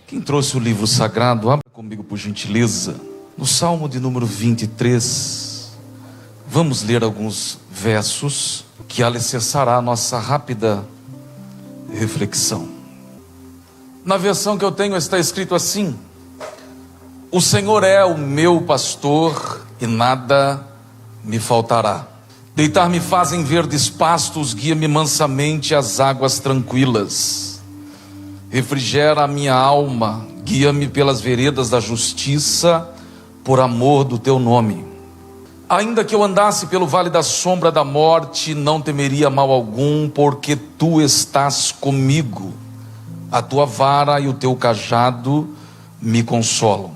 Quem trouxe o livro sagrado, abra comigo por gentileza, no Salmo de número 23. Vamos ler alguns versos que alicerçará a nossa rápida reflexão. Na versão que eu tenho está escrito assim: o Senhor é o meu pastor e nada me faltará. Deitar-me faz em verdes pastos, guia-me mansamente às águas tranquilas. Refrigera a minha alma, guia-me pelas veredas da justiça, por amor do teu nome. Ainda que eu andasse pelo vale da sombra da morte, não temeria mal algum, porque tu estás comigo. A tua vara e o teu cajado me consolam.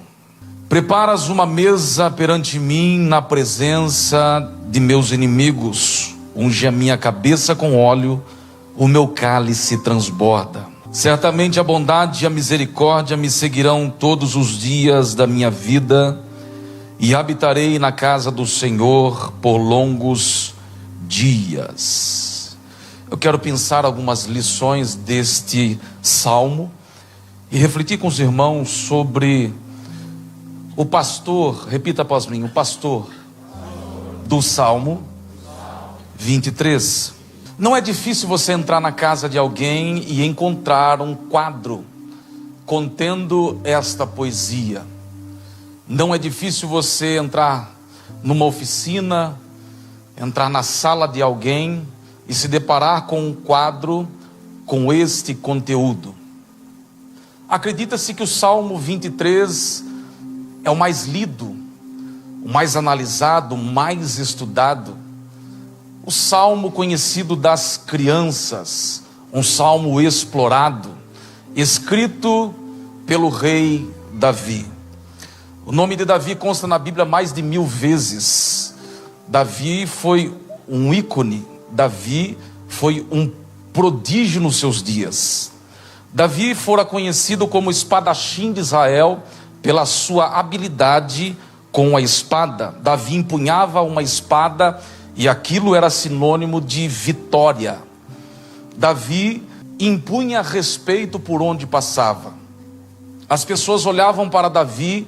Preparas uma mesa perante mim na presença de meus inimigos. Unge a minha cabeça com óleo, o meu cálice transborda. Certamente a bondade e a misericórdia me seguirão todos os dias da minha vida, e habitarei na casa do Senhor por longos dias. Eu quero pensar algumas lições deste salmo e refletir com os irmãos sobre o pastor, repita após mim, o pastor do Salmo 23. Não é difícil você entrar na casa de alguém e encontrar um quadro contendo esta poesia. Não é difícil você entrar numa oficina, entrar na sala de alguém e se deparar com um quadro com este conteúdo. Acredita-se que o Salmo 23 é o mais lido, o mais analisado, o mais estudado. O salmo conhecido das crianças, um salmo explorado, escrito pelo rei Davi. O nome de Davi consta na Bíblia mais de 1000 vezes. Davi foi um ícone, Davi foi um prodígio nos seus dias. Davi fora conhecido como espadachim de Israel pela sua habilidade com a espada. Davi empunhava uma espada e aquilo era sinônimo de vitória. Davi impunha respeito por onde passava. As pessoas olhavam para Davi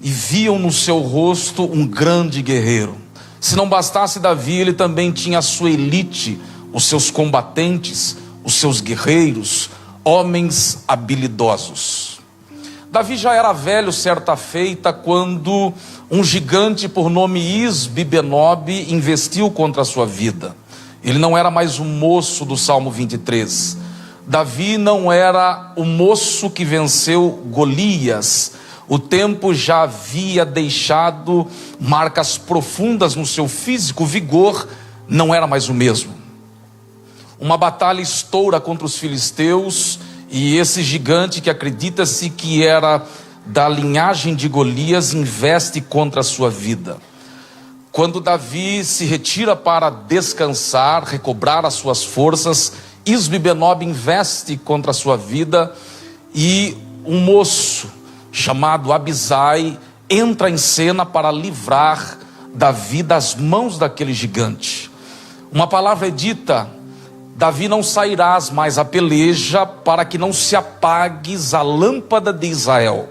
e viam no seu rosto um grande guerreiro. Se não bastasse Davi, ele também tinha a sua elite, os seus combatentes, os seus guerreiros, homens habilidosos. Davi já era velho certa feita quando um gigante por nome Isbi-Benob investiu contra a sua vida. Ele não era mais o moço do Salmo 23. Davi não era o moço que venceu Golias. O tempo já havia deixado marcas profundas no seu físico, o vigor não era mais o mesmo. Uma batalha estoura contra os filisteus, e esse gigante, que acredita-se que era da linhagem de Golias, investe contra a sua vida. Quando Davi se retira para descansar, recobrar as suas forças, Isbi-Benob investe contra a sua vida, e um moço chamado Abisai entra em cena para livrar Davi das mãos daquele gigante. Uma palavra é dita: Davi, não sairás mais à peleja, para que não se apagues a lâmpada de Israel.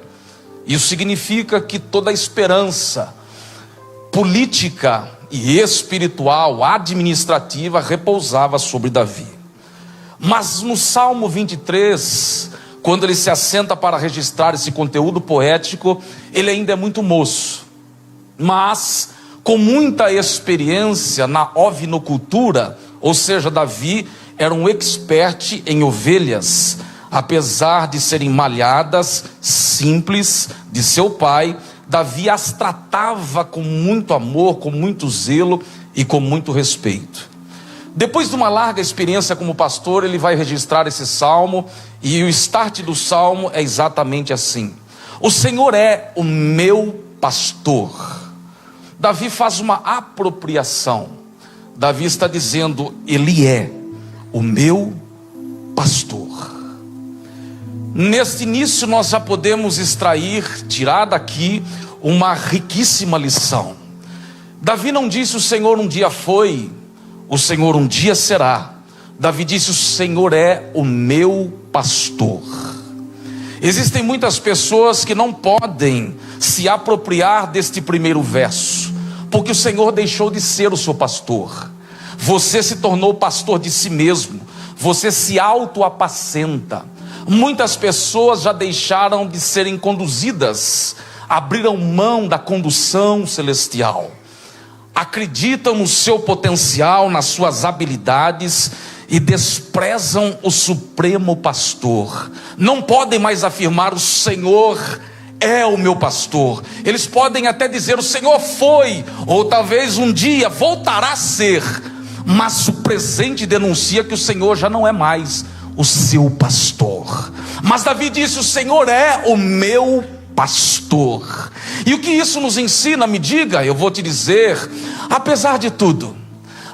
Isso significa que toda a esperança política e espiritual, administrativa, repousava sobre Davi. Mas no Salmo 23, quando ele se assenta para registrar esse conteúdo poético, ele ainda é muito moço, mas com muita experiência na ovinocultura, ou seja, Davi era um expert em ovelhas. Apesar de serem malhadas, simples, de seu pai, Davi as tratava com muito amor, com muito zelo e com muito respeito. Depois de uma larga experiência como pastor, ele vai registrar esse salmo, e o start do salmo é exatamente assim: o Senhor é o meu pastor. Davi faz uma apropriação. Davi está dizendo: Ele é o meu pastor. Neste início nós já podemos tirar daqui uma riquíssima lição. Davi não disse: o Senhor um dia foi, o Senhor um dia será. Davi disse: o Senhor é o meu pastor. Existem muitas pessoas que não podem se apropriar deste primeiro verso, porque o Senhor deixou de ser o seu pastor. Você se tornou pastor de si mesmo, você se auto-apacenta. Muitas pessoas já deixaram de serem conduzidas, abriram mão da condução celestial, acreditam no seu potencial, nas suas habilidades e desprezam o supremo pastor. Não podem mais afirmar: o Senhor é o meu pastor. Eles podem até dizer: o Senhor foi, ou talvez um dia voltará a ser, mas o presente denuncia que o Senhor já não é mais o seu pastor. Mas Davi disse: o Senhor é o meu pastor. E o que isso nos ensina? Me diga. Eu vou te dizer: apesar de tudo,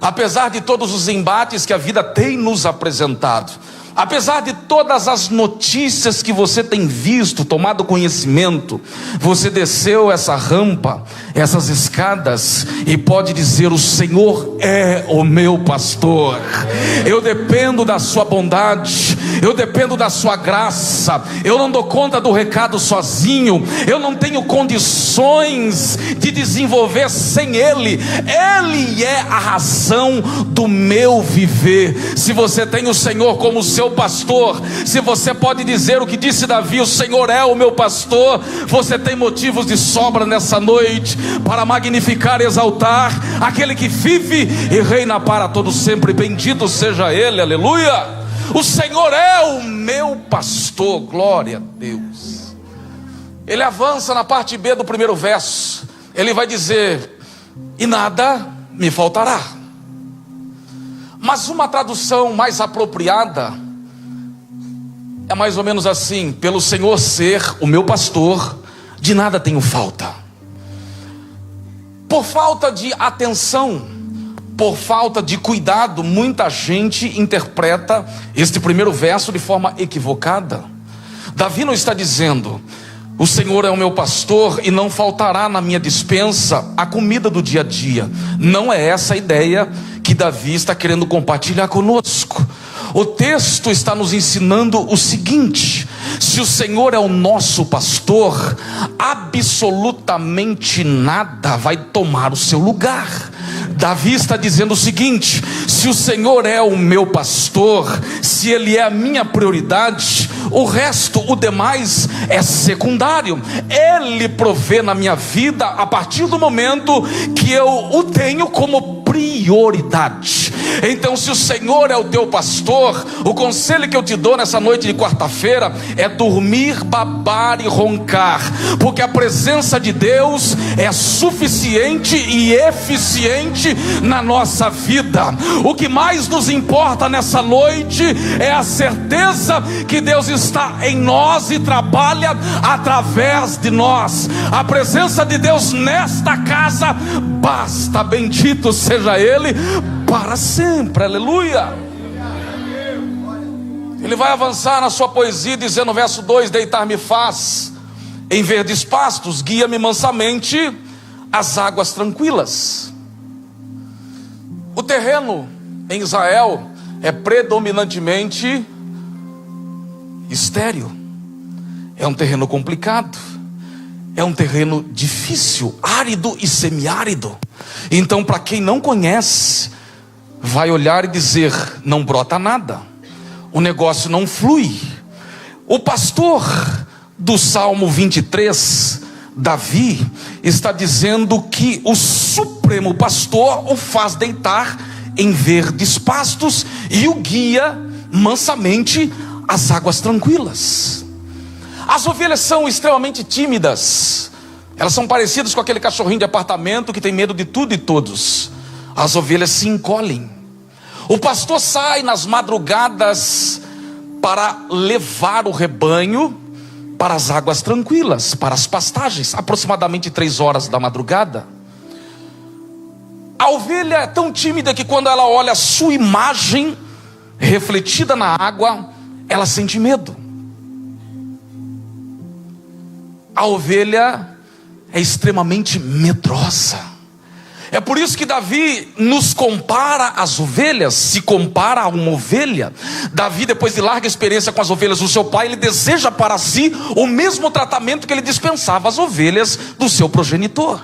apesar de todos os embates que a vida tem nos apresentado, apesar de todas as notícias que você tem visto, tomado conhecimento, você desceu essa rampa, essas escadas, e pode dizer: o Senhor é o meu pastor. Eu dependo da sua bondade, eu dependo da sua graça. Eu não dou conta do recado sozinho, eu não tenho condições de desenvolver sem Ele. Ele é a razão do meu viver. Se você tem o Senhor como seu pastor, se você pode dizer o que disse Davi: o Senhor é o meu pastor, você tem motivos de sobra nessa noite para magnificar e exaltar aquele que vive e reina para todo sempre. Bendito seja Ele, aleluia. O Senhor é o meu pastor, glória a Deus. Ele avança na parte B do primeiro verso, ele vai dizer: e nada me faltará. Mas uma tradução mais apropriada é mais ou menos assim: pelo Senhor ser o meu pastor, de nada tenho falta. Por falta de atenção, por falta de cuidado, muita gente interpreta este primeiro verso de forma equivocada. Davi não está dizendo: o Senhor é o meu pastor e não faltará na minha despensa a comida do dia a dia. Não é essa a ideia que Davi está querendo compartilhar conosco. O texto está nos ensinando o seguinte: se o Senhor é o nosso pastor, absolutamente nada vai tomar o seu lugar. Davi está dizendo o seguinte: se o Senhor é o meu pastor, se Ele é a minha prioridade, o resto, o demais é secundário. Ele provê na minha vida a partir do momento que eu o tenho como prioridade. Então, se o Senhor é o teu pastor, o conselho que eu te dou nessa noite de quarta-feira é dormir, babar e roncar, porque a presença de Deus é suficiente e eficiente na nossa vida. O que mais nos importa nessa noite é a certeza que Deus está em nós e trabalha através de nós. A presença de Deus nesta casa basta. Bendito seja Ele para sempre, aleluia. Ele vai avançar na sua poesia dizendo no verso 2: deitar-me faz em verdes pastos, guia-me mansamente às águas tranquilas. O terreno em Israel é predominantemente estéril, é um terreno complicado, é um terreno difícil, árido e semiárido. Então, para quem não conhece, vai olhar e dizer: não brota nada, o negócio não flui. O pastor do Salmo 23, Davi, está dizendo que o supremo pastor o faz deitar em verdes pastos e o guia mansamente às águas tranquilas. As ovelhas são extremamente tímidas, elas são parecidas com aquele cachorrinho de apartamento que tem medo de tudo e todos. As ovelhas se encolhem. O pastor sai nas madrugadas para levar o rebanho para as águas tranquilas, para as pastagens, aproximadamente 3 horas da madrugada. A ovelha é tão tímida que quando ela olha a sua imagem refletida na água, ela sente medo. A ovelha é extremamente medrosa. É por isso que Davi nos compara às ovelhas, se compara a uma ovelha. Davi, depois de larga experiência com as ovelhas do seu pai, ele deseja para si o mesmo tratamento que ele dispensava às ovelhas do seu progenitor.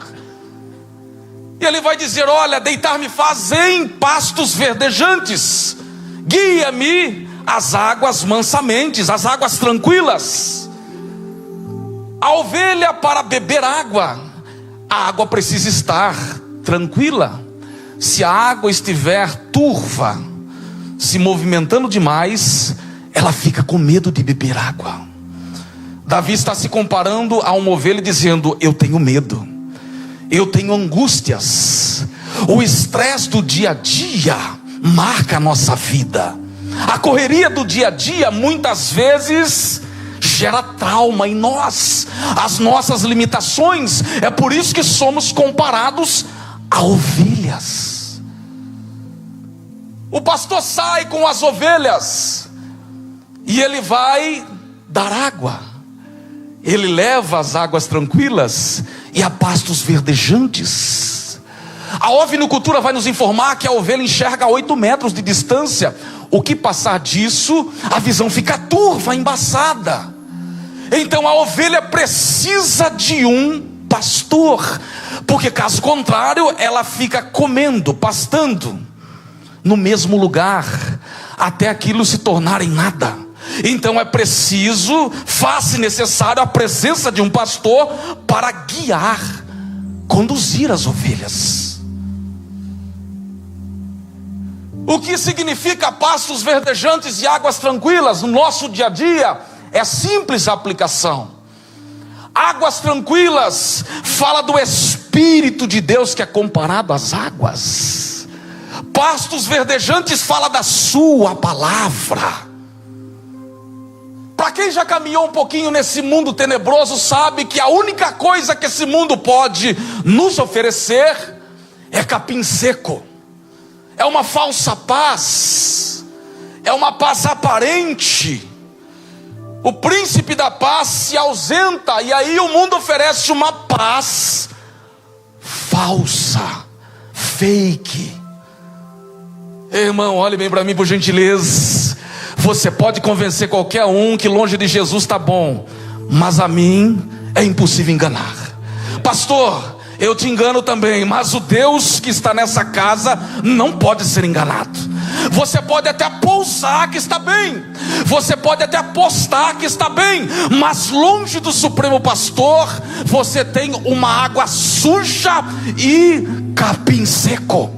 E ele vai dizer: olha, deitar-me faz em pastos verdejantes, guia-me às águas mansamente, às águas tranquilas. A ovelha, para beber água, a água precisa estar tranquila. Se a água estiver turva, se movimentando demais, ela fica com medo de beber água. Davi está se comparando a uma ovelha, dizendo: eu tenho medo, eu tenho angústias. O estresse do dia a dia marca a nossa vida. A correria do dia a dia muitas vezes gera trauma em nós, as nossas limitações. É por isso que somos comparados a ovelhas. O pastor sai com as ovelhas e ele vai dar água. Ele leva as águas tranquilas e a pastos verdejantes. A ovinocultura vai nos informar que a ovelha enxerga a 8 metros de distância. O que passar disso, a visão fica turva, embaçada. Então a ovelha precisa de um pastor, porque caso contrário ela fica comendo, pastando no mesmo lugar, até aquilo se tornar em nada. Então é preciso, faz-se necessário a presença de um pastor para guiar, conduzir as ovelhas. O que significa pastos verdejantes e águas tranquilas no nosso dia a dia? É simples a aplicação. Águas tranquilas fala do Espírito de Deus, que é comparado às águas. Pastos verdejantes fala da sua palavra. Para quem já caminhou um pouquinho nesse mundo tenebroso, sabe que a única coisa que esse mundo pode nos oferecer é capim seco. É uma falsa paz, é uma paz aparente. O príncipe da paz se ausenta, e aí o mundo oferece uma paz falsa, fake. Irmão, olhe bem para mim por gentileza. Você pode convencer qualquer um que longe de Jesus está bom, mas a mim é impossível enganar. Pastor, eu te engano também, mas o Deus que está nessa casa não pode ser enganado. Você pode até pousar que está bem, você pode até apostar que está bem, mas longe do Supremo Pastor, você tem uma água suja e capim seco,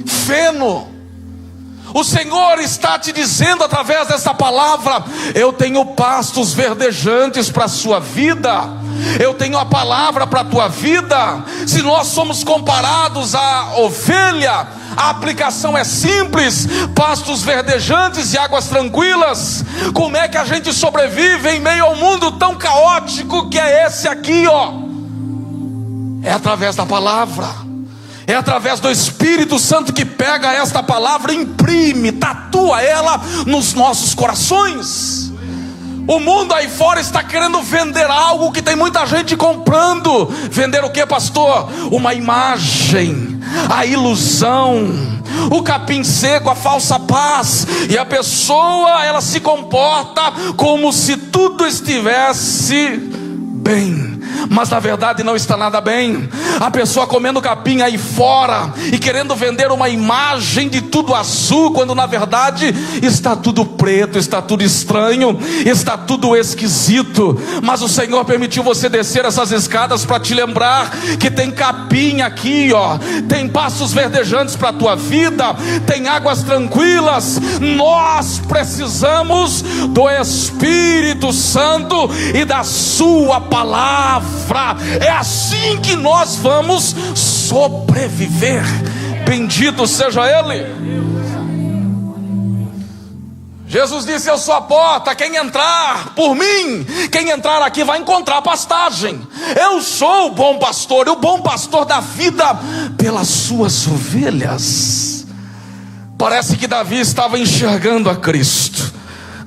feno. O Senhor está te dizendo através dessa palavra: eu tenho pastos verdejantes para a sua vida, eu tenho a palavra para a tua vida. Se nós somos comparados à ovelha, a aplicação é simples: pastos verdejantes e águas tranquilas. Como é que a gente sobrevive em meio ao mundo tão caótico que é esse aqui, ó? É através da palavra. É através do Espírito Santo que pega esta palavra, imprime, tatua ela nos nossos corações. O mundo aí fora está querendo vender algo que tem muita gente comprando. Vender o que, pastor? Uma imagem, a ilusão, o capim seco, a falsa paz. E a pessoa, ela se comporta como se tudo estivesse bem, mas na verdade não está nada bem. A pessoa comendo capim aí fora e querendo vender uma imagem de tudo azul, quando na verdade está tudo preto, está tudo estranho, está tudo esquisito. Mas o Senhor permitiu você descer essas escadas para te lembrar que tem capim aqui, ó. Tem pastos verdejantes para a tua vida, tem águas tranquilas. Nós precisamos do Espírito Santo e da sua palavra. É assim que nós vamos sobreviver. Bendito seja Ele. Jesus disse: eu sou a porta, quem entrar por mim, quem entrar aqui vai encontrar pastagem. Eu sou o bom pastor, e o bom pastor dá vida pelas suas ovelhas. Parece que Davi estava enxergando a Cristo.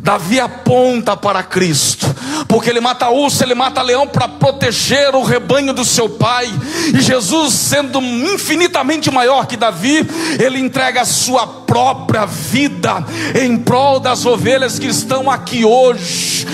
Davi aponta para Cristo, porque ele mata urso, ele mata leão para proteger o rebanho do seu pai. E Jesus, sendo infinitamente maior que Davi, ele entrega a sua própria vida em prol das ovelhas que estão aqui hoje.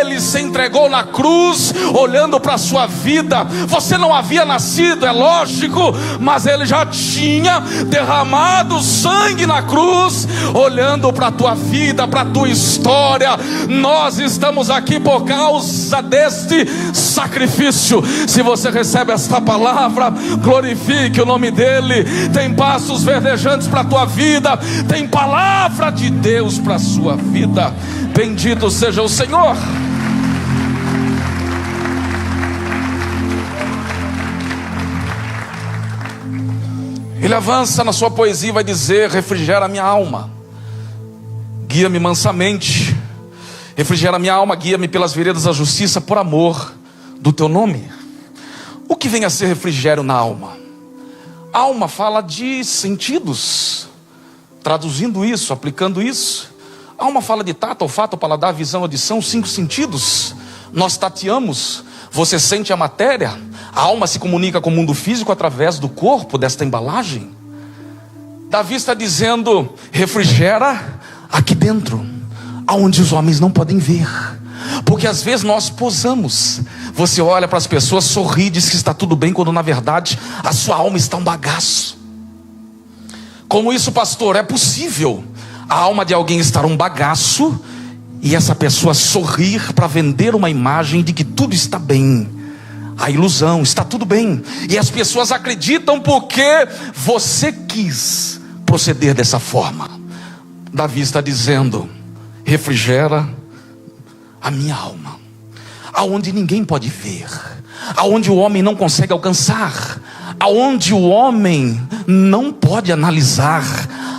Ele se entregou na cruz, olhando para a sua vida. Você não havia nascido, é lógico, mas ele já tinha derramado sangue na cruz, olhando para a tua vida, para a tua história. Nós estamos aqui por causa deste sacrifício. Se você recebe esta palavra, glorifique o nome dele. Tem pastos verdejantes para a tua vida, tem palavra de Deus para a sua vida. Bendito seja o Senhor. Ele avança na sua poesia e vai dizer: refrigera a minha alma, guia-me mansamente. Refrigera a minha alma, guia-me pelas veredas da justiça, por amor do teu nome. O que vem a ser refrigério na alma? A alma fala de sentidos. Traduzindo isso, aplicando isso, a alma fala de tato, olfato, paladar, visão, audição, 5 sentidos. Nós tateamos, você sente a matéria. A alma se comunica com o mundo físico através do corpo, desta embalagem. Davi está dizendo: refrigera aqui dentro, aonde os homens não podem ver. Porque às vezes nós posamos. Você olha para as pessoas, sorri, diz que está tudo bem, quando na verdade a sua alma está um bagaço. Como isso, pastor? É possível a alma de alguém estar um bagaço e essa pessoa sorrir para vender uma imagem de que tudo está bem. A ilusão, está tudo bem. E as pessoas acreditam porque você quis proceder dessa forma. Davi está dizendo: refrigera a minha alma, aonde ninguém pode ver, aonde o homem não consegue alcançar, aonde o homem não pode analisar.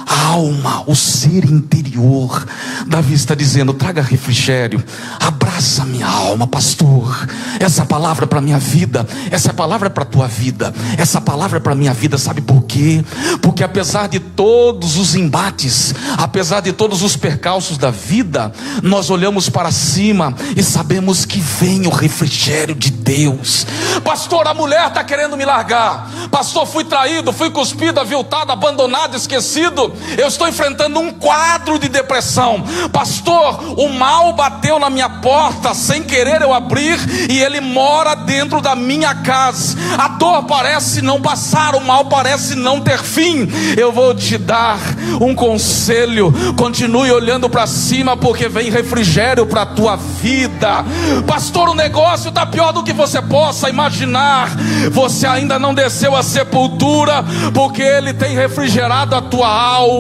A alma, o ser interior. Davi está dizendo: traga refrigério, abraça minha alma, pastor. Essa palavra é para minha vida, essa palavra é para a tua vida, essa palavra é para a minha vida. Sabe por quê? Porque apesar de todos os embates, apesar de todos os percalços da vida, nós olhamos para cima e sabemos que vem o refrigério de Deus. Pastor, a mulher está querendo me largar. Pastor, fui traído, fui cuspido, aviltado, abandonado, esquecido. Eu estou enfrentando um quadro de depressão. Pastor, o mal bateu na minha porta, sem querer eu abrir, e ele mora dentro da minha casa. A dor parece não passar, o mal parece não ter fim. Eu vou te dar um conselho: continue olhando para cima, porque vem refrigério para a tua vida. Pastor, o negócio está pior do que você possa imaginar. Você ainda não desceu à sepultura, porque ele tem refrigerado a tua alma.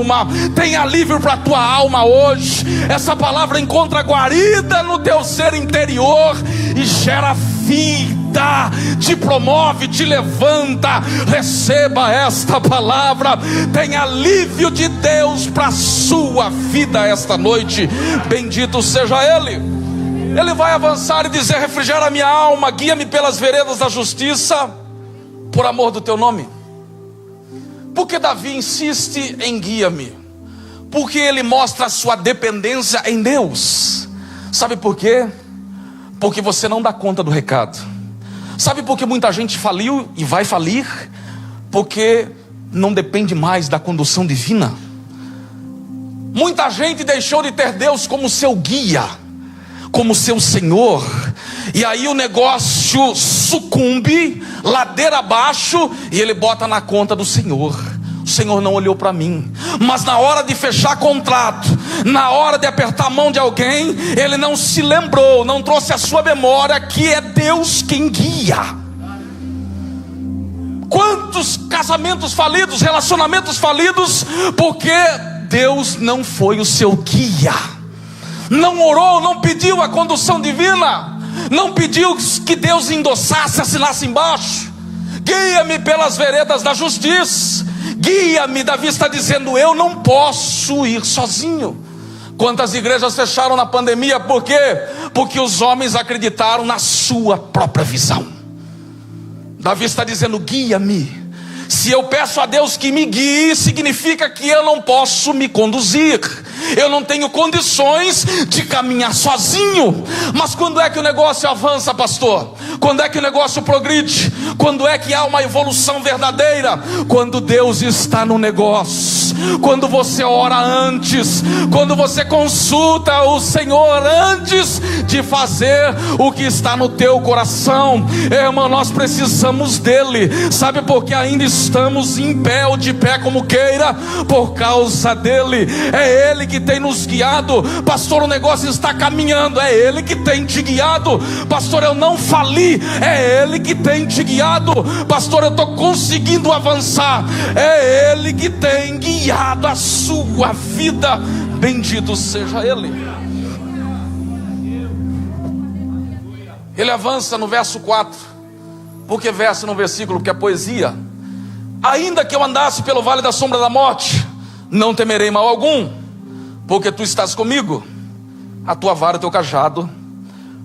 Tem alívio para a tua alma hoje. Essa palavra encontra guarida no teu ser interior e gera vida, te promove, te levanta. Receba esta palavra. Tem alívio de Deus para a sua vida esta noite. Bendito seja Ele. Ele vai avançar e dizer: refrigera a minha alma, guia-me pelas veredas da justiça, por amor do teu nome. Porque Davi insiste em guia-me? Porque ele mostra a sua dependência em Deus. Sabe por quê? Porque você não dá conta do recado. Sabe por que muita gente faliu e vai falir? Porque não depende mais da condução divina. Muita gente deixou de ter Deus como seu guia, como seu Senhor, e aí o negócio sucumbe, ladeira abaixo, e ele bota na conta do Senhor. O Senhor não olhou para mim. Mas na hora de fechar contrato, na hora de apertar a mão de alguém, ele não se lembrou, não trouxe à sua memória que é Deus quem guia. Quantos casamentos falidos, relacionamentos falidos, porque Deus não foi o seu guia. Não orou, não pediu a condução divina, não pediu que Deus endossasse, assinasse embaixo. Guia-me pelas veredas da justiça. Guia-me. Davi está dizendo: eu não posso ir sozinho. Quantas igrejas fecharam na pandemia? Por quê? Porque os homens acreditaram na sua própria visão. Davi está dizendo: guia-me. Se eu peço a Deus que me guie, significa que eu não posso me conduzir. eu não tenho condições de caminhar sozinho. Mas quando é que o negócio avança, pastor? Quando é que o negócio progride? Quando é que há uma evolução verdadeira? Quando Deus está no negócio, quando você ora antes, quando você consulta o Senhor antes de fazer o que está no teu coração. Irmão, nós precisamos dele. Sabe por que ainda estamos em pé ou de pé como queira? Por causa dele. É ele que tem nos guiado. Pastor, o negócio está caminhando. É ele que tem te guiado. Pastor, eu não fali. É ele que tem te guiado. Pastor, eu estou conseguindo avançar. É ele que tem guiado a sua vida. Bendito seja ele. Ele avança no verso 4. Por que verso no versículo? Porque é poesia. Ainda que eu andasse pelo vale da sombra da morte, não temerei mal algum, porque tu estás comigo. A tua vara e o teu cajado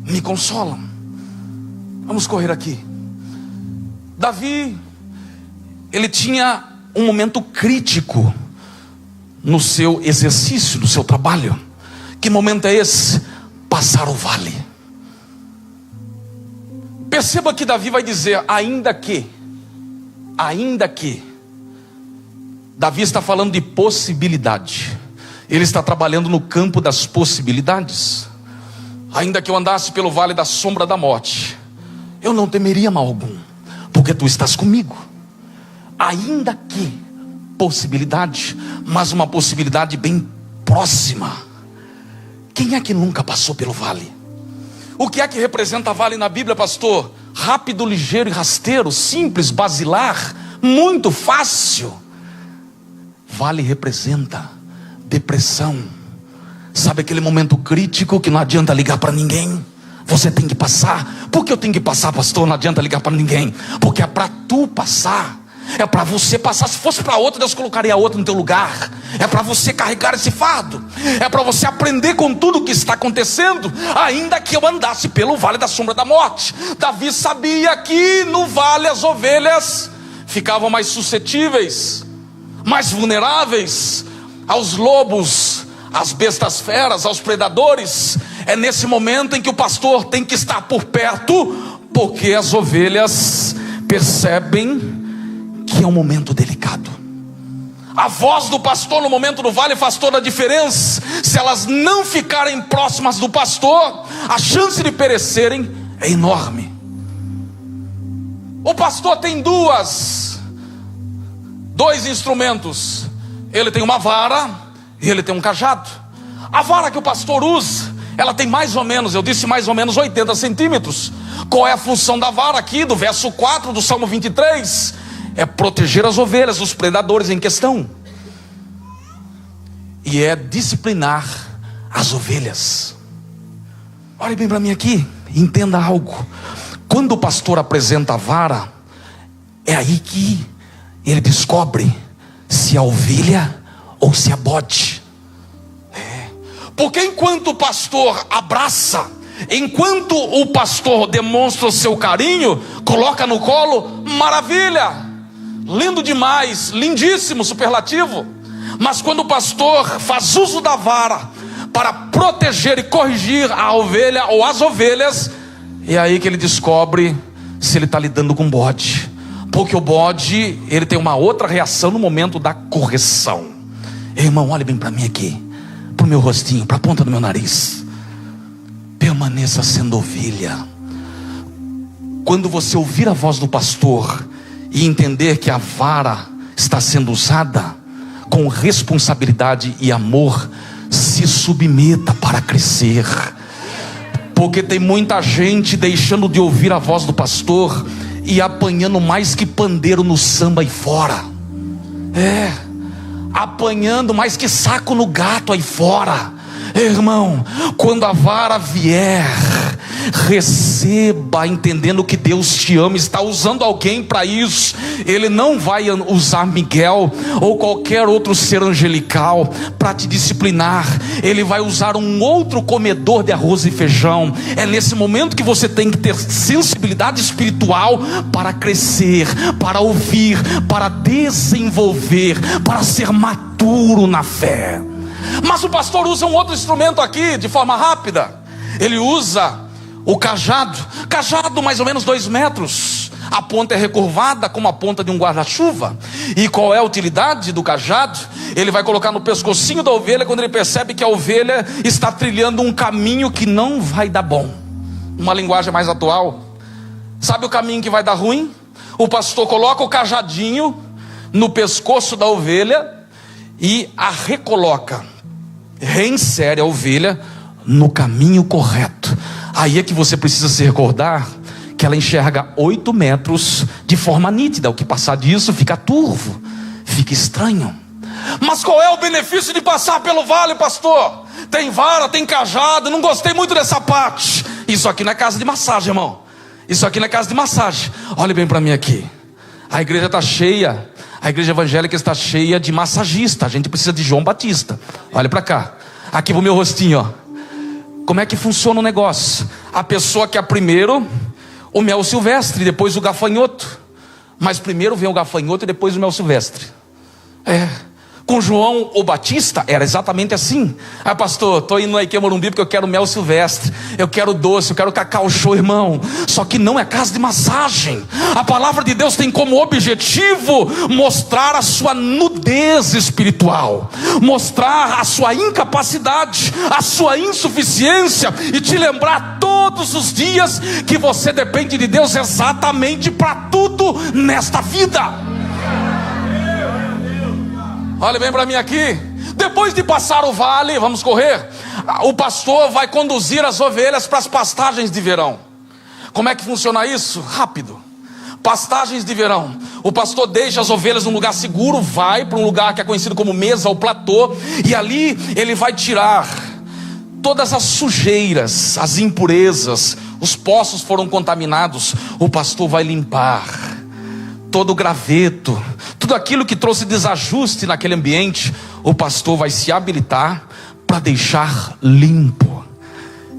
me consolam. Vamos correr aqui. Davi, ele tinha um momento crítico no seu exercício, no seu trabalho. Que momento é esse? Passar o vale. Perceba que Davi vai dizer, ainda que. Davi está falando de possibilidade. Ele está trabalhando no campo das possibilidades. Ainda que eu andasse pelo vale da sombra da morte, eu não temeria mal algum, porque tu estás comigo. Ainda que possibilidade, mas uma possibilidade bem próxima. Quem é que nunca passou pelo vale? O que é que representa vale na Bíblia, pastor? Rápido, ligeiro e rasteiro, simples, basilar, muito fácil. Vale representa depressão. Sabe aquele momento crítico que não adianta ligar para ninguém? Você tem que passar. Por que eu tenho que passar, pastor? Não adianta ligar para ninguém, porque é para tu passar. É para você passar. Se fosse para outro, Deus colocaria outro no teu lugar. É para você carregar esse fardo. É para você aprender com tudo o que está acontecendo. Ainda que eu andasse pelo vale da sombra da morte. Davi sabia que no vale as ovelhas ficavam mais suscetíveis, mais vulneráveis aos lobos, às bestas feras, aos predadores. É nesse momento em que o pastor tem que estar por perto, porque as ovelhas percebem que é um momento delicado. A voz do pastor no momento do vale faz toda a diferença. Se elas não ficarem próximas do pastor, a chance de perecerem é enorme. O pastor tem dois instrumentos. Ele tem uma vara e ele tem um cajado. A vara que o pastor usa, ela tem mais ou menos, eu disse mais ou menos 80 centímetros. Qual é a função da vara aqui, do verso 4 do Salmo 23? É proteger as ovelhas dos predadores em questão. E é disciplinar as ovelhas. Olhe bem para mim aqui, entenda algo. Quando o pastor apresenta a vara, é aí que ele descobre se é ovelha ou se é bode. Porque enquanto o pastor abraça, enquanto o pastor demonstra o seu carinho, coloca no colo, maravilha, lindo demais, lindíssimo, superlativo. Mas quando o pastor faz uso da vara para proteger e corrigir a ovelha ou as ovelhas, é aí que ele descobre se ele está lidando com bode. Porque o bode, ele tem uma outra reação no momento da correção. Irmão, olhe bem para mim aqui, para o meu rostinho, para a ponta do meu nariz. Permaneça sendo ovelha. Quando você ouvir a voz do pastor e entender que a vara está sendo usada com responsabilidade e amor, se submeta para crescer. Porque tem muita gente deixando de ouvir a voz do pastor e apanhando mais que pandeiro no samba aí fora. Apanhando mais que saco no gato aí fora. Irmão, quando a vara vier, receba entendendo que Deus te ama, está usando alguém para isso. Ele não vai usar Miguel ou qualquer outro ser angelical para te disciplinar. Ele vai usar um outro comedor de arroz e feijão. É nesse momento que você tem que ter sensibilidade espiritual para crescer, para ouvir, para desenvolver, para ser maturo na fé. Mas o pastor usa um outro instrumento aqui de forma rápida. Ele usa o cajado mais ou menos 2 metros. A ponta é recurvada como a ponta de um guarda-chuva. E qual é a utilidade do cajado? Ele vai colocar no pescocinho da ovelha quando ele percebe que a ovelha está trilhando um caminho que não vai dar bom. Uma linguagem mais atual. Sabe o caminho que vai dar ruim? O pastor coloca o cajadinho no pescoço da ovelha e a recoloca, reinsere a ovelha no caminho correto. Aí é que você precisa se recordar que ela enxerga 8 metros de forma nítida. O que passar disso fica turvo, fica estranho. Mas qual é o benefício de passar pelo vale, pastor? Tem vara, tem cajado, não gostei muito dessa parte. Isso aqui não é casa de massagem, irmão. Isso aqui não é casa de massagem. Olhe bem para mim aqui. A igreja está cheia, a igreja evangélica está cheia de massagista. A gente precisa de João Batista. Olha para cá, aqui pro meu rostinho, ó. Como é que funciona o negócio? A pessoa quer primeiro o mel silvestre, depois o gafanhoto. Mas primeiro vem o gafanhoto e depois o mel silvestre. Com João o Batista era exatamente assim. Pastor, estou indo na IKEA Morumbi porque eu quero mel silvestre, eu quero doce, eu quero cacau show, irmão. Só que não é casa de massagem. A palavra de Deus tem como objetivo mostrar a sua nudez espiritual, mostrar a sua incapacidade, a sua insuficiência, e te lembrar todos os dias que você depende de Deus exatamente para tudo nesta vida. Olha bem para mim aqui. Depois de passar o vale, vamos correr, o pastor vai conduzir as ovelhas para as pastagens de verão. Como é que funciona isso? Rápido. Pastagens de verão. O pastor deixa as ovelhas num lugar seguro, vai para um lugar que é conhecido como mesa ou platô, e ali ele vai tirar todas as sujeiras, as impurezas. Os poços foram contaminados, o pastor vai limpar todo o graveto, tudo aquilo que trouxe desajuste naquele ambiente. O pastor vai se habilitar para deixar limpo.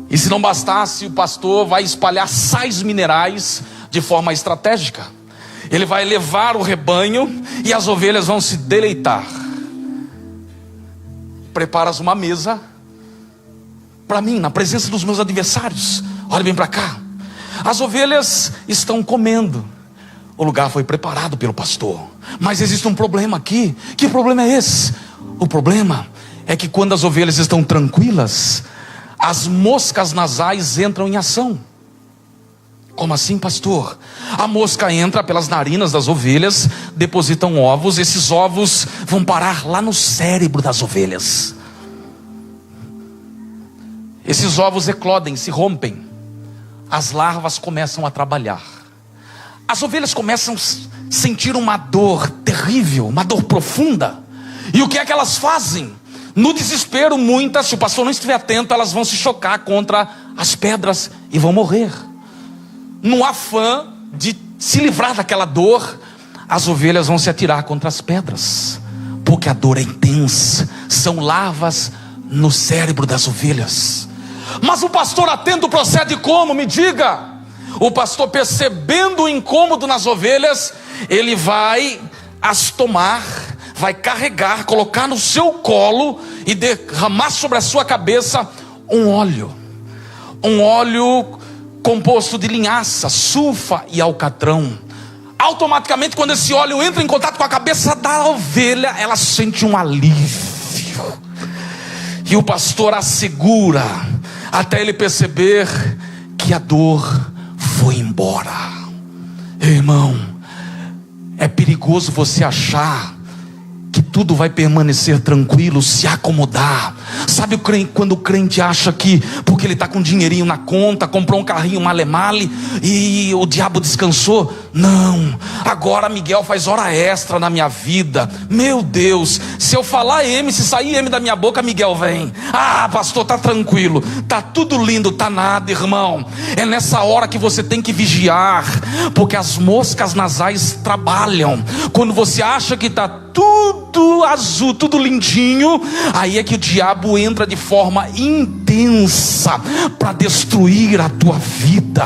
E se não bastasse, o pastor vai espalhar sais minerais de forma estratégica. Ele vai levar o rebanho e as ovelhas vão se deleitar. Preparas uma mesa para mim, na presença dos meus adversários. Olha bem para cá. As ovelhas estão comendo. O lugar foi preparado pelo pastor. Mas existe um problema aqui. Que problema é esse? O problema é que quando as ovelhas estão tranquilas, as moscas nasais entram em ação. Como assim, pastor? A mosca entra pelas narinas das ovelhas, depositam ovos. Esses ovos vão parar lá no cérebro das ovelhas. Esses ovos eclodem, se rompem. As larvas começam a trabalhar. As ovelhas começam a sentir uma dor terrível, uma dor profunda. E o que é que elas fazem? No desespero, muitas, se o pastor não estiver atento, elas vão se chocar contra as pedras e vão morrer. No afã de se livrar daquela dor, as ovelhas vão se atirar contra as pedras, porque a dor é intensa. São larvas no cérebro das ovelhas. Mas o pastor atento procede como? Me diga. O pastor, percebendo o incômodo nas ovelhas, ele vai as tomar, vai carregar, colocar no seu colo e derramar sobre a sua cabeça um óleo composto de linhaça, sulfa e alcatrão. Automaticamente, quando esse óleo entra em contato com a cabeça da ovelha, ela sente um alívio, e o pastor a segura até ele perceber que a dor foi embora. Irmão, é perigoso você achar que tudo vai permanecer tranquilo, se acomodar. Sabe quando o crente acha que porque ele está com dinheirinho na conta, comprou um carrinho male-male e o diabo descansou? Não, agora Miguel faz hora extra na minha vida. Meu Deus, se eu falar M, se sair M da minha boca, Miguel vem. Pastor, tá tranquilo, tá tudo lindo, tá nada, irmão. É nessa hora que você tem que vigiar, porque as moscas nasais trabalham. Quando você acha que tá tudo azul, tudo lindinho, aí é que o diabo entra de forma intensa sentença para destruir a tua vida.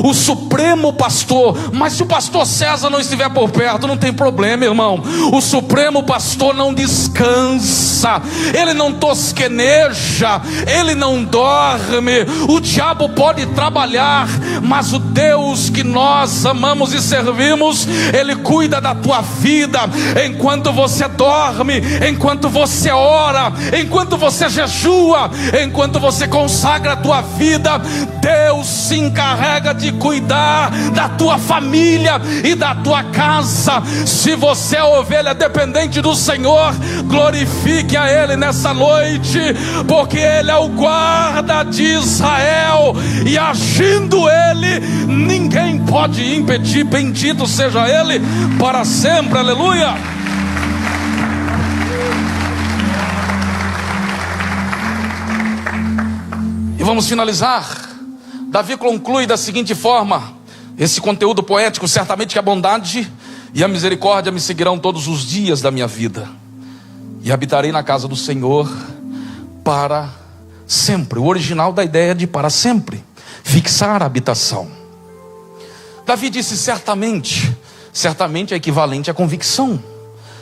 O Supremo Pastor, mas se o pastor César não estiver por perto, não tem problema, irmão. O Supremo Pastor não descansa, ele não tosqueneja, ele não dorme. O diabo pode trabalhar, mas o Deus que nós amamos e servimos, ele cuida da tua vida enquanto você dorme, enquanto você ora, enquanto você jejua, enquanto você consagra a tua vida. Deus se encarrega de cuidar da tua família e da tua casa. Se você é ovelha dependente do Senhor, glorifique a Ele nessa noite, porque Ele é o guarda de Israel, e agindo Ele, ninguém pode impedir. Bendito seja Ele para sempre, aleluia. E vamos finalizar. Davi conclui da seguinte forma esse conteúdo poético: certamente que a bondade e a misericórdia me seguirão todos os dias da minha vida, e habitarei na casa do Senhor para sempre. O original da ideia de para sempre, fixar a habitação. Davi disse certamente. Certamente é equivalente à convicção.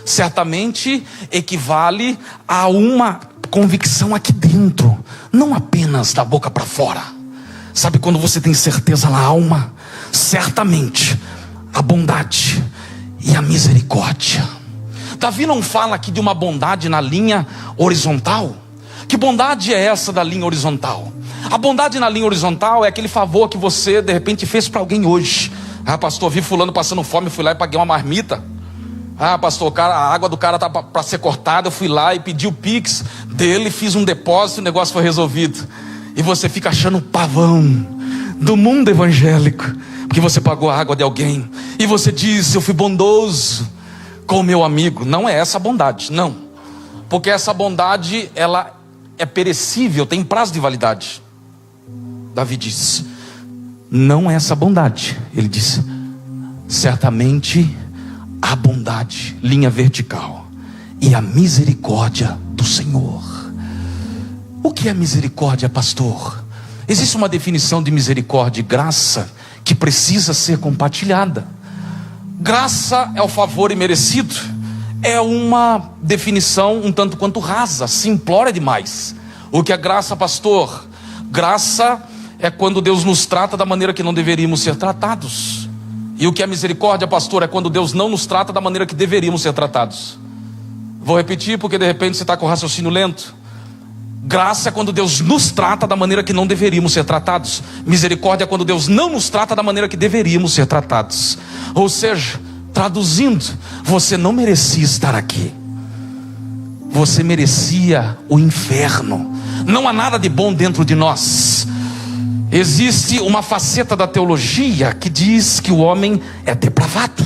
Certamente equivale a uma convicção aqui dentro, não apenas da boca para fora. Sabe quando você tem certeza na alma? Certamente a bondade e a misericórdia. Davi não fala aqui de uma bondade na linha horizontal. Que bondade é essa da linha horizontal? A bondade na linha horizontal é aquele favor que você de repente fez para alguém hoje. Ah, pastor, vi fulano passando fome, fui lá e paguei uma marmita. Ah, pastor, a água do cara tá para ser cortada, eu fui lá e pedi o Pix dele, fiz um depósito e o negócio foi resolvido. E você fica achando pavão do mundo evangélico, porque você pagou a água de alguém. E você diz: eu fui bondoso com o meu amigo. Não é essa a bondade, não. Porque essa bondade, ela é perecível, tem prazo de validade. Davi diz: não é essa bondade. Ele disse: certamente a bondade, linha vertical, e a misericórdia do Senhor. O que é misericórdia, pastor? Existe uma definição de misericórdia e graça que precisa ser compartilhada. Graça é o favor imerecido. É uma definição um tanto quanto rasa, simplória demais. O que é graça, pastor? Graça é quando Deus nos trata da maneira que não deveríamos ser tratados. E o que é misericórdia, pastor? É quando Deus não nos trata da maneira que deveríamos ser tratados. Vou repetir porque de repente você está com o raciocínio lento. Graça é quando Deus nos trata da maneira que não deveríamos ser tratados. Misericórdia é quando Deus não nos trata da maneira que deveríamos ser tratados. Ou seja, traduzindo, você não merecia estar aqui. Você merecia o inferno. Não há nada de bom dentro de nós. Existe uma faceta da teologia que diz que o homem é depravado.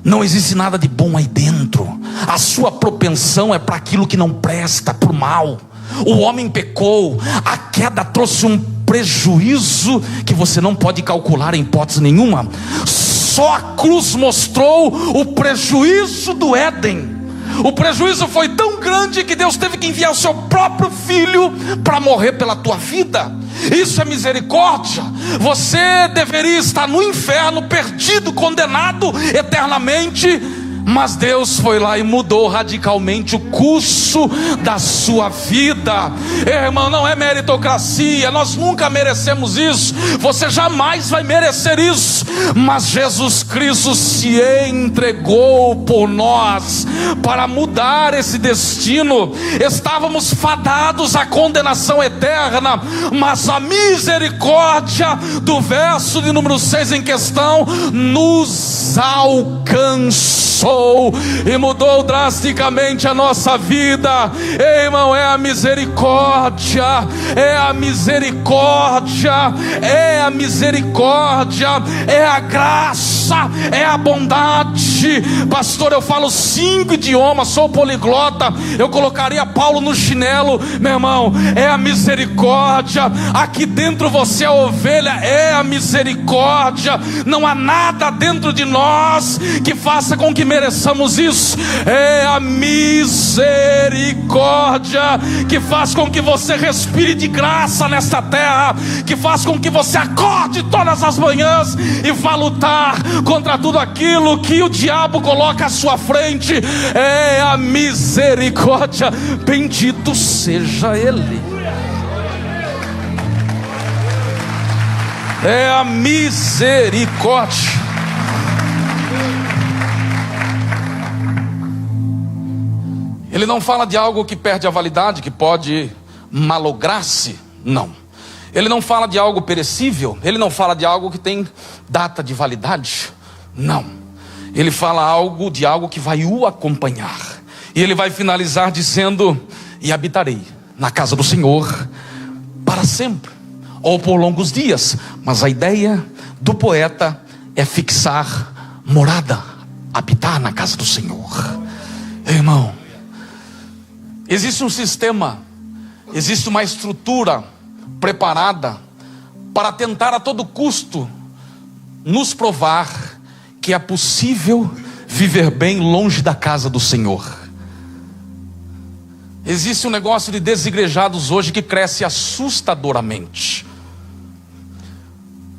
Não existe nada de bom aí dentro. A sua propensão é para aquilo que não presta, para o mal. O homem pecou, a queda trouxe um prejuízo que você não pode calcular em hipótese nenhuma. Só a cruz mostrou o prejuízo do Éden. O prejuízo foi tão grande que Deus teve que enviar o seu próprio filho para morrer pela tua vida. Isso é misericórdia. Você deveria estar no inferno, perdido, condenado eternamente, mas Deus foi lá e mudou radicalmente o curso da sua vida. Irmão, não é meritocracia, nós nunca merecemos isso, você jamais vai merecer isso, mas Jesus Cristo se entregou por nós para mudar esse destino. Estávamos fadados à condenação eterna, mas a misericórdia do verso de número 6 em questão nos alcançou e mudou drasticamente a nossa vida. Ei, irmão, é a misericórdia, é a misericórdia, é a misericórdia, é a graça, é a bondade, hoje, pastor, eu falo 5 idiomas, sou poliglota, eu colocaria Paulo no chinelo. Meu irmão, é a misericórdia. Aqui dentro você é ovelha, é a misericórdia. Não há nada dentro de nós que faça com que mereçamos isso. É a misericórdia que faz com que você respire de graça nesta terra, que faz com que você acorde todas as manhãs e vá lutar contra tudo aquilo que o diabo coloca à sua frente. É a misericórdia. Bendito seja Ele. É a misericórdia. Ele não fala de algo que perde a validade, que pode malograr-se. Não. Ele não fala de algo perecível. Ele não fala de algo que tem data de validade. Não. Ele fala de algo que vai o acompanhar. E ele vai finalizar dizendo: e habitarei na casa do Senhor para sempre, ou por longos dias. Mas a ideia do poeta é fixar morada, habitar na casa do Senhor. Irmão, existe um sistema, existe uma estrutura preparada para tentar a todo custo nos provar que é possível viver bem longe da casa do Senhor. Existe um negócio de desigrejados hoje que cresce assustadoramente.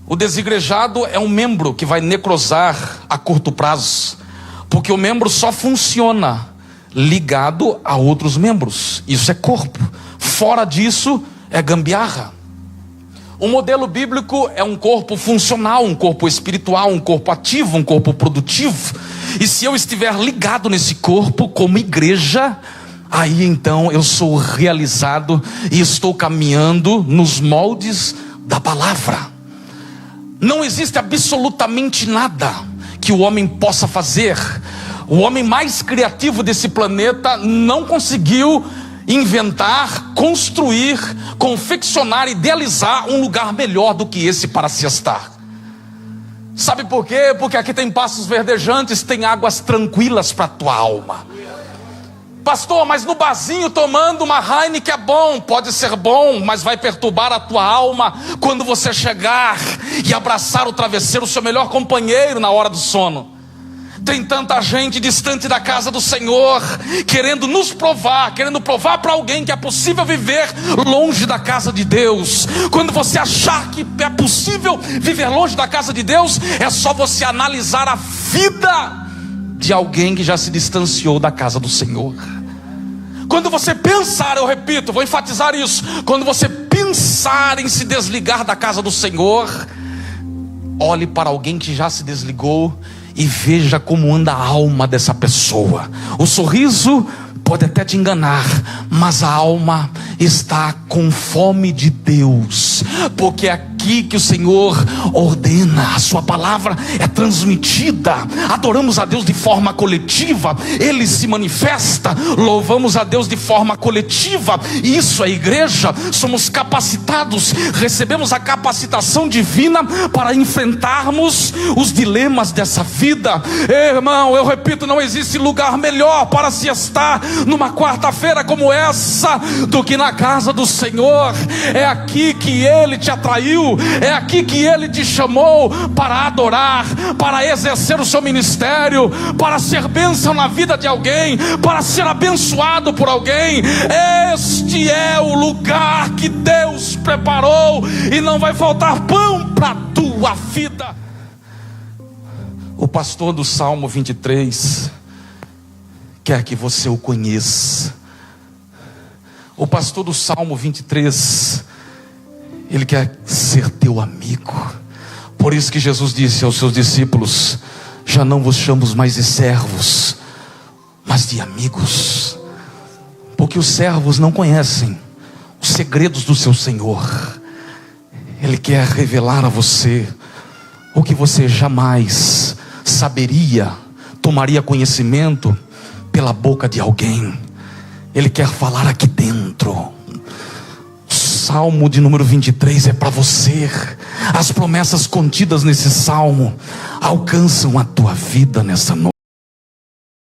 O desigrejado é um membro que vai necrosar a curto prazo, porque o membro só funciona ligado a outros membros. Isso é corpo. Fora disso é gambiarra. O modelo bíblico é um corpo funcional, um corpo espiritual, um corpo ativo, um corpo produtivo. E se eu estiver ligado nesse corpo como igreja, aí então eu sou realizado e estou caminhando nos moldes da palavra. Não existe absolutamente nada que o homem possa fazer. O homem mais criativo desse planeta não conseguiu inventar, construir, confeccionar, idealizar um lugar melhor do que esse para se estar. Sabe por quê? Porque aqui tem pastos verdejantes, tem águas tranquilas para a tua alma. Pastor, mas no barzinho tomando uma Heineken é bom. Pode ser bom, mas vai perturbar a tua alma quando você chegar e abraçar o travesseiro, o seu melhor companheiro na hora do sono. Tem tanta gente distante da casa do Senhor, querendo nos provar, querendo provar para alguém que é possível viver longe da casa de Deus. Quando você achar que é possível viver longe da casa de Deus, é só você analisar a vida de alguém que já se distanciou da casa do Senhor. Quando você pensar, eu repito, vou enfatizar isso, quando você pensar em se desligar da casa do Senhor, olhe para alguém que já se desligou e veja como anda a alma dessa pessoa. O sorriso pode até te enganar, mas a alma está com fome de Deus, porque é aqui que o Senhor ordena, a sua palavra é transmitida. Adoramos a Deus de forma coletiva, Ele se manifesta, louvamos a Deus de forma coletiva. Isso é igreja, somos capacitados, recebemos a capacitação divina para enfrentarmos os dilemas dessa vida. Irmão, eu repito, não existe lugar melhor para se estar numa quarta-feira como essa do que na casa do Senhor. É aqui que Ele te atraiu, é aqui que Ele te chamou para adorar, para exercer o seu ministério, para ser bênção na vida de alguém, para ser abençoado por alguém. Este é o lugar que Deus preparou, e não vai faltar pão para a tua vida. O pastor do Salmo 23 quer que você o conheça. O pastor do Salmo 23, ele quer ser teu amigo. Por isso que Jesus disse aos seus discípulos: já não vos chamo mais de servos, mas de amigos. Porque os servos não conhecem os segredos do seu Senhor. Ele quer revelar a você o que você jamais saberia, tomaria conhecimento pela boca de alguém. Ele quer falar aqui dentro. O Salmo de número 23 é para você. As promessas contidas nesse salmo alcançam a tua vida nessa noite.